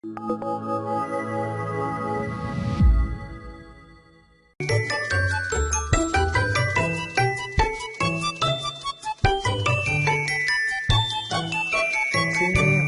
Цэний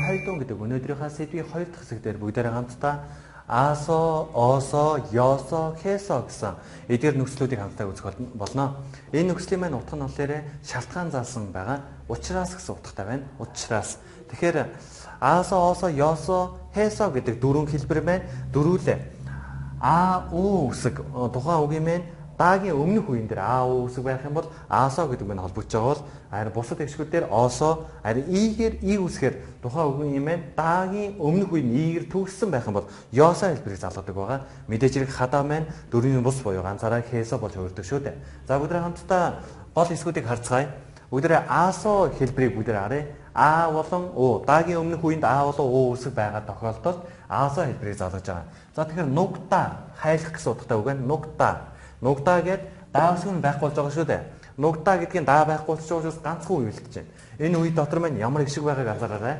활동 гэдэг өнөөдрийнхөө сэдвийн 2 дахь хэсгээр бүгдээрээ хамтдаа аасо, оосо, ёосо, хээсо гэсэн эдгээр нөхцлүүдийг хамтдаа үзэх болно. Энэ нөхцөлийн маань утга нь болохоор шалтгаан заасан байгаа учраас гэсэн утгатай байна. Учраас. Тэгэхээр аасо, оосо, ёосо, хээсо гэдэг дөрвөн хэлбэр байна. Дөрвөлээ. А, у үсэг тухайн үгийн маань даагийн өмнөх үеийн дээр а у үсэг байх юм бол аасо гэдэг нь холбогдож байгаа бол харин бусад хэсгүүд дээр оосо харин игээр и үсгээр тухайн үгийн юм даагийн өмнөх үеийн игээр төгссөн байх юм бол ёосо хэлбэрийг залгадаг байгаа. Мэдээж хэрэг хадаа маань дөрвийн бус буюу ганцаараа хээсо болж хувирдаг шүү дээ. За бүгдээ хамтдаа гол хэсгүүдийг харцгаая. Бүгдээ аасо хэлбэрийг бүгдээ харъя. А болон у даагийн өмнөх үеинд а болон у үсэг байгаа тохиолдолд аасо хэлбэрийг залгаж байгаа. За тэгэхээр нугта хайлах гэсэн утгатай үг байна. Нугта гэдэг даа үсэг нь байхгүй болж байгаа шүү дээ. Нугта гэдгийн даа байхгүй болж байгаа учраас ганцхан үе үлдэж байна. Энэ үе дотор маань ямар хэсэг байгааг анзаараарай.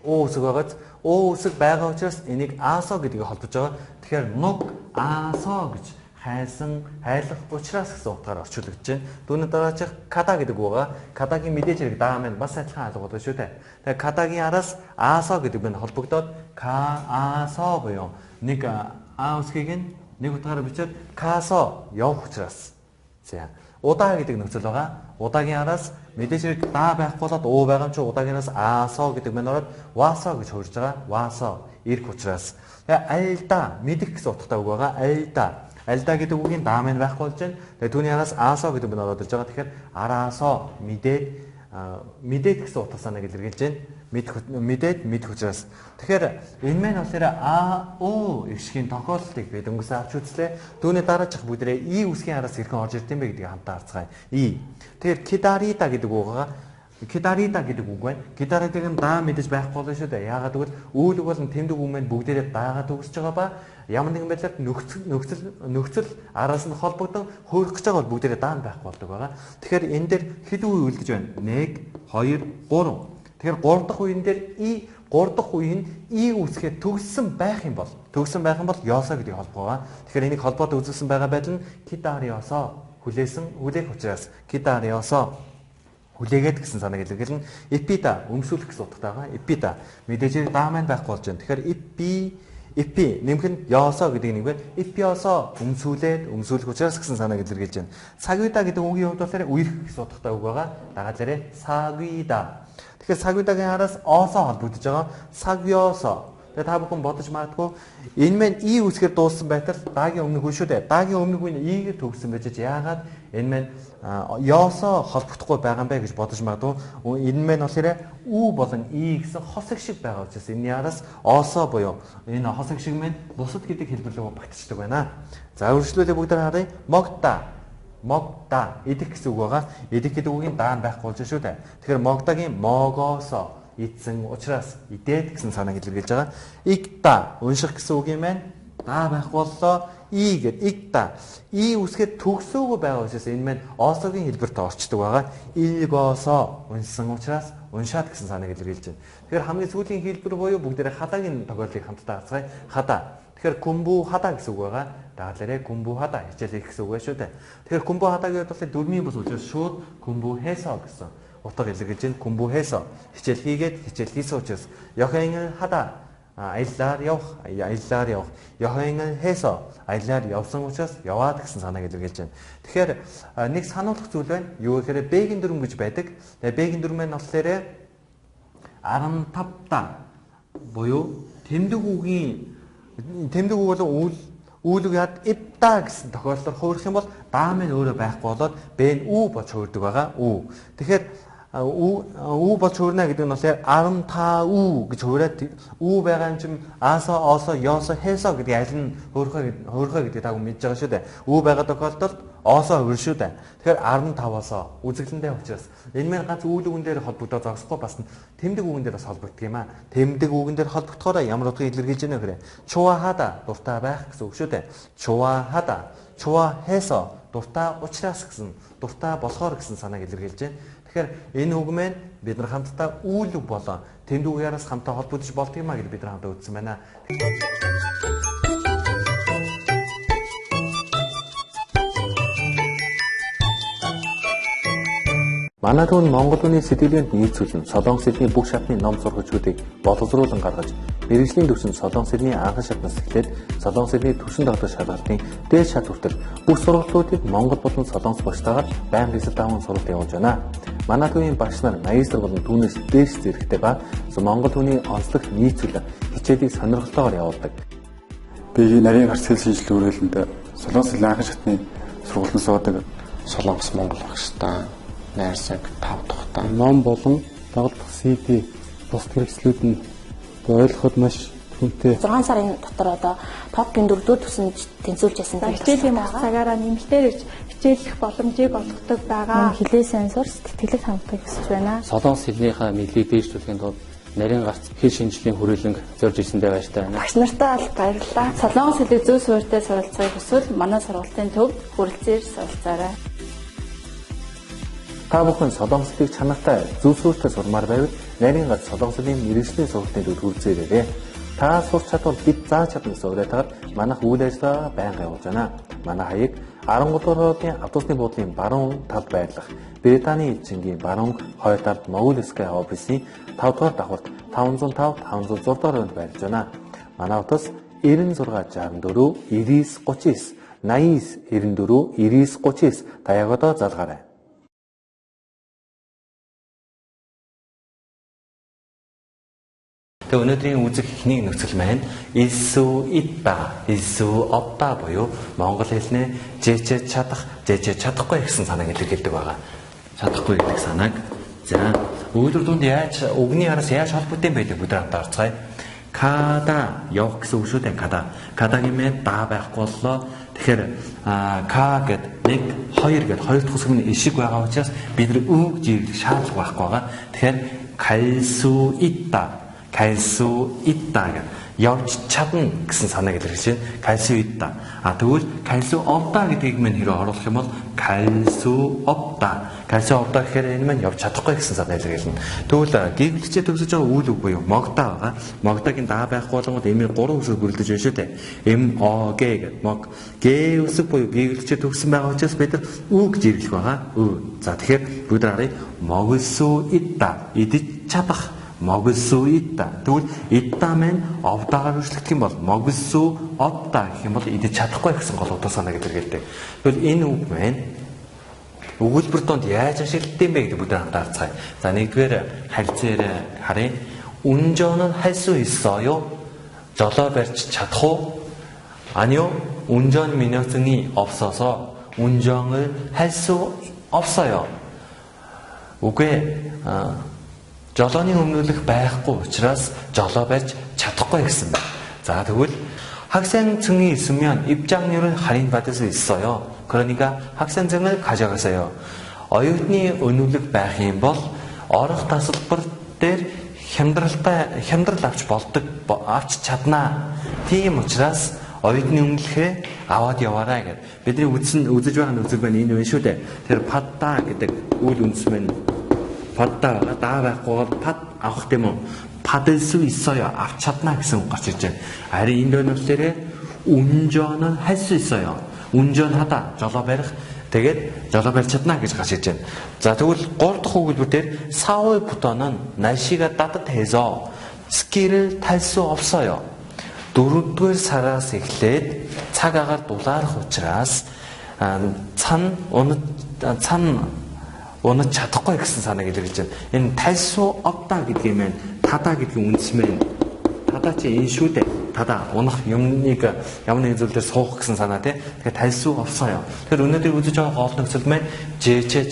У үсэг байгааз у үсэг байгаа учраас энийг аасо гэдгийг холбож байгаа. Тэгэхээр нуг аасо гэж хайлах учраас гэсэн утгаар орчуулагдж байна. Түүний дараачих када гэдэг үг байгаа. Кадагийн мэдээж хэрэг даа маань бас адилхан алга болно шүү дээ. Тэгэхээр кадагийн араас аасо гэдэг нь холбогдоод каасо буюу нэг а үсгийг нэг утгаараа бичээд касо явах учраас. За удаа гэдэг нөхцөл байгаа. Удаагийн араас мэдээж хэрэг даа байхгүй болоод уу байгаа юм чи удаагийнаас аасо гэдэг мань ороод васо гэж хуурж байгаа. Васо ирэх учраас. Тэгээ альда мэдэх гэсэн утгатай үг байгаа. Альда гэдэг үгийн даа маань байхгүй болж байна. Тэгээ түүний араас аасо гэдэг мань ороод ирж байгаа. Тэгэхээр араасо мэдээд гэсэн утга санааг илэрхийлж байна. Мэдээд мэдэх учраас. Тэгэхээр энэ маань болохоор а у ихшгийн тохиолдлыг бид өнгөсөө авч үзлээ. Түүний дараачих бүгдээ и үсгийн араас хэрхэн орж ирд юм бэ гэдгийг хамтаа харцгаая. И. Тэгэхээр кидарита гэдэг үг байгаа. Кидарита гэдэг үг байна. Кидаритыг нь даа мэдэж байхгүй болно шүү дээ. Яагаад гэвэл үүлэг болон тэмдэг үг маань бүгдээрээ даагаа төгсөж байгаа ба ямар нэгэн байдлаар нөхцөл араас нь холбогдсон хөөрөх гэж байгаа бол бүгдээрээ даа байхгүй болдог байгаа. Тэгэхээр энэ дээр хэд үе үлдэж байна? 1 2 3. Тэгэхээр 3 дахь үеийн дээр 3 дахь үеийн и үсгээ төгссөн байх юм бол ёосо гэдэг холбоо байгаа. Тэгэхээр энийг холбоод үзүүлсэн байгаа байдал нь кидариосо хүлээх учраас кидариосо хүлээгээд гэсэн санааг илэрхийлнэ. Эпида өмсүүлэх гэсэн утгатай байгаа. Эпида мэдээж даа маань байхгүй болж байна. Тэгэхээр эпи нэмэх нь ёосо гэдэг нэг байна. Эпиосо өмсүүлэх учраас гэсэн санааг илэрхийлж байна. Сагвида гэдэг үгийн хувьд болохоор үерх гэсэн утгатай үг байгаа. Дагаалаарэ сагвида. Тэгэхээр сагвидагийн араас оосо холбогдож байгаа. Сагвиосо. Тэгээ та бүхэн бодож магадгүй энэ маань и үсгээр дууссан байтал даагийн өмнөх үе шүү дээ. Даагийн өмнөх үе нь игээр төгссөн байж яагаад энэ маань ёосо холбогдохгүй байгаа юм бэ гэж бодож магадгүй. Энэ маань болохоор у болон и гэсэн хосог шиг байгаа учраас энэний араас оосо буюу энэ хосог шиг маань бусад гэдэг хэлбэрлэгөө багтчихдаг байна. За үргэлжлүүлээ бүгд харъя. Могда идэх гэсэн үг байгаа. Идэх гэдэг үгийн даа байхгүй болж шүү дээ. Тэгэхээр могдагийн могоосо эзэн учраас идээд гэсэн санааг илэрхийлж байгаа. Игта унших гэсэн үг юм байна. Даа байхгүй боллоо. И гэдэг игта. И үсгээд төгсөөгөө байгаа учраас энэ маань оосогийн хэлбэрт орчдөг байгаа. Илгоосо уншсан учраас уншаад гэсэн санааг илэрхийлж байна. Тэгэхээр хамгийн сүүлийн хэлбэр буюу бүгдээрээ хадагийн тохиолдлыг хамтдаа харцгаая. Хада. Тэгэхээр күмбү хада гэсэн үг байгаа. Дагалаарэ күмбү хада хичээл их гэсэн үг шүү дээ. Тэгэхээр күмбү хадагийн хувьд дөрмийн бус учраас шууд күмбү хэсо гэсэн утга илэрхийлж байна. Күмбү хэсо хичээл хийгээд хичээл хийсэн учраас ёхын хада аяллаар явах. Ёхын хэсо аяллаар явсан учраас яваад гэсэн санааг илэрхийлж байна. Тэгэхээр нэг сануулгах зүйл байна. Юу гэхээр бэгийн дүрм гэж байдаг. Тэгээ бэгийн дүрм маань болохоор 15 та буюу тэмдэг үг болон үүлэг яд ипта гэсэн тохиолдолд хуурах юм бол даа маань өөрөө байхгүй болоод бэн үу болж хуурдаг байгаа. Үу. Тэгэхээр үу болж хуурна гэдэг нь болохоор 15 үу гэж хуураад үу байгаа юм чинь аасо оосо ёосо хэсо гэдэг аль нь хуурхаа гэдэг таг мэдж байгаа шүү дээ. Үу байгаа тохиолдолд оосо хувир шүү дээ. Тэгэхээр 15-оосо үзэглэндээ учраас энэ маань ганц үүлэг үгэн дээр холбогдоод зогсохгүй бас тэмдэг үгэн дээр бас холбогддог юм аа. Тэмдэг үгэн дээр холбогдохоор ямар утгыг илэрхийлж байна вэ гэхээр чуа хада дуртай байх гэсэн үг шүү дээ. Чуа хада чуа хэсо дуртай учраас гэсэн дуртай болохоор гэсэн санааг илэрхийлж байна. Тэгэхээр энэ үг маань бид нар хамтдаа үйл үг болоо тэмдгүүгээрээс хамтаа холбогдож болт юмаа гэж бид нар хамтаа үзсэн байна. Манай түүн Монгол хүний сэтгэлгээнд нийцүүлэн Солонгос хэлний бүх шатны ном сургачдыг боловсруулан гаргаж, мэргэжлийн түвшинд Солонгос хэлний анхан шатнаас эхлээд Солонгос хэлний түвшин тогтоох шалгалтын дээд шат хүртэл бүх сургалтуудыг Монгол болон Солонгос багштайгаар байнга эсрэг даван сургалт явуулж байна. Манай түүний багш нар магистр болон түүнээс дээш зэрэгтэй ба Монгол түүний онцлогт нийцүүлэн хичээлийг сонирхолтойгоор явуулдаг. Би нарийн гарц хэл шинжилгээ хүрээлэнд Солонгос хэлний анхан шатны сургалтанд суудаг. Солонгос Монгол багштай найрсаг 5 дахь ном болон дагалдах CD бус хэрэгслүүд нь ойлгоход маш хүнтэй. 6 сарын дотор одоо топгийн 4-р төсөнд тэнцвүүлж ясан тийм хичээлийн мах цагаараа нэмэлтээр ирж хичээлэх боломжийг олгодог байгаа. Хилээ сенсор сэтгэлэг хамтдаг гэсэн байна. Солонгос хэлнийхээ мэдлийг дээшлүүлэхийн тулд нарийн гарц хэл шинжилгээний хүрээлэнг зорж ирсэндээ баяртай байна. Багш нартай аль баярлалаа. Солонгос хэлийг зөв суурьтай суралцахыг хүсвэл манай сургалтын төвд хүрэлцээр суралцаарай. Та бүхэн Солонгос хэлийг чанартай зөв суурьтай сурмаар байвал нарийн гарц Солонгос хэлний мэргэжлийн сургалтын төвд хүрэлцээрэй. Та сурч чадвал бид зааж чадна гэсэн уриалгаар манайх үйл ажиллагаа байнга явуулж байна. Манай хаяг 13 дугаар хоолойн автобусны буудлын баруун талд байрлах Британий элчингийн баруун хойд талд Могул Sky офисын 5 дугаар давхарт 505 506 дугаар хоног байрлаж байна. Манай утас 96 64 99 39 89 94 99 39 таягуудаа залгаарай. Өнөөдрийн үзэх эхний нөхцөл маань исү отта буюу монгол хэлний жижиг чадах, жижиг чадахгүй гэсэн санааг илэрхийлдэг байгаа. Чадахгүй гэдэг санааг за өгүүлбэр дунд яаж үгний араас яаж холбоотой байдаг бүгд хамтаа харцгаая. Када явах гэсэн үг шүү дээ. Кадагийн мэн да байхгүй боллоо. Тэгэхээр ка гэд 1 2 гэд хоёр дахь хэсэг нь ишиг байгаа учраас бид нар үг жиглэх шаардлага байхгүй байгаа. Тэгэхээр 갈수 있다 явж чадна гэсэн санааг илэрхийлж байна. 갈수 있다. Тэгвэл 갈수 없다 гэдгийг мань хэрэг оруулах юм бол 갈수 없다. 갈수 없다 гэхээр энэ маань явж чадахгүй гэсэн санааг илэрхийлнэ. Тэгвэл гэгдэлцээ төгсөж байгаа үйл үг буюу могда байгаа. Могдагийн даа байхгүй болгоод эмийн 3 үсэг бүрдэж байна шүү дээ. М о г гэдэг мог г үсэг буюу гэгдэлцээ төгссөн байгаа учраас бид нар үг жирлэх байгаа. За тэгэхээр бүгд харъя. 먹을 수 있다. идэж чадах. 먹을 수 있다. тэгвэл 있다 мен 없다гаар үргэлжлэх юм бол 먹을 수 없다 гэх юм бол идэж чадахгүй гэсэн гол утга санааг илэрхийлдэг. Тэгвэл энэ үг маань өгүүлбэр донд яаж ашиглагдсан бэ гэдэг бүгд хамтаа харцгаая. За нэгдүгээр харилцаар харъя. 운전은 할 수 있어요? 저러 барьж чадах уу? 아니요. 운전 면허증이 없어서 운전을 할 수 없어요. үгүй жолооны өмнүүлэх байхгүй учраас жолоо барьж чадахгүй гэсэн байна. За тэгвэл 학생증이 있으면 입장료를 할인받을 수 있어요. 그러니까 학생증을 가져가세요. 어린이 өнүүлэг байх юм бол орох тасалбар дээр хямдрал авч чаднаа. Тийм учраас оюутны өмнөлөхөө аваад яваарай гэд. Бидний үзэж байгаа нөхцөл байна энэ вэ шүү дээ. Тэр падта гэдэг үйл үндэс маань падта даа байхгүй пад авах гэм үү? 받을 수 있어요. авч чадна гэсэн үг гарч ирж байна. Харин энэ өнөслөрөө 운전은 할 수 있어요. 운전하다, жолоо барих. Тэгээд жолоо барьж чадна гэж гарч ирж байна. За тэгвэл 3 дахь өгүүлбэр дээр 4월부터는 날씨가 따뜻해서 스키를 탈 수 없어요. 4월 сараас эхлээд цаг агаар дулаарах учраас цан унаж чадахгүй гэсэн санааг илэрхийлж байна. Энэ 탈 수 없다 гэдгийг маань тада гэдгийн үндсмэн тада чи энэ шүү дээ. Тада унах юмныг ямар нэгэн зүйл дээр суух гэсэн санаа тий. Тэгэхээр 탈 수 없어요. Тэгэхээр өнөөдөр үзэж байгаа гол нөхцөл маань жижиг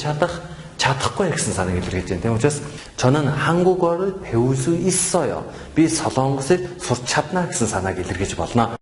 чадахгүй гэсэн санааг илэрхийлж байна. Тийм учраас 저는 한국어를 배울 수 있어요. би солонгосыг сурч чадна гэсэн санааг илэрхийлж болно.